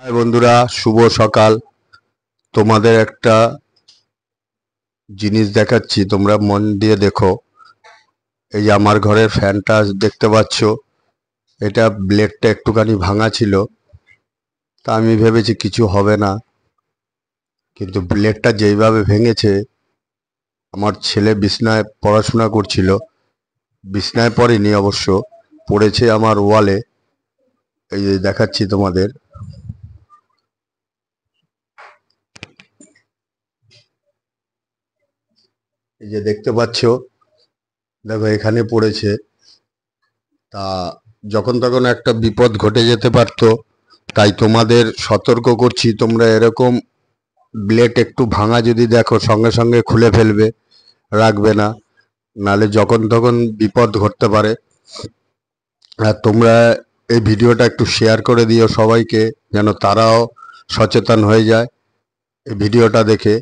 High বন্ধুরা, শুভ সকাল। তোমাদের একটা জিনিস দেখাচ্ছি, তোমরা মন দিয়ে দেখো। এই যে আমার ঘরের ফ্যানটা দেখতে পাচ্ছ, এটা ব্লেডটা একটুখানি ভাঙা ছিল। তা আমি ভেবেছি কিছু হবে না, কিন্তু ব্লেডটা যেইভাবে ভেঙেছে, আমার ছেলে বিছনায় পড়াশোনা করছিল, বিছনায় পড়েনি অবশ্য, পড়েছে আমার ওয়ালে। এই যে দেখাচ্ছি তোমাদের, এই যে দেখতে পাচ্ছ, দেখো এখানে পড়েছে। তা যখন তখন একটা বিপদ ঘটে যেতে পারতো, তাই তোমাদের সতর্ক করছি, তোমরা এরকম ব্লেড একটু ভাঙা যদি দেখো সঙ্গে সঙ্গে খুলে ফেলবে, রাখবে না, নালে যখন তখন বিপদ ঘটতে পারে। আর তোমরা এই ভিডিওটা একটু শেয়ার করে দিও সবাইকে, যেন তারাও সচেতন হয়ে যায় এই ভিডিওটা দেখে।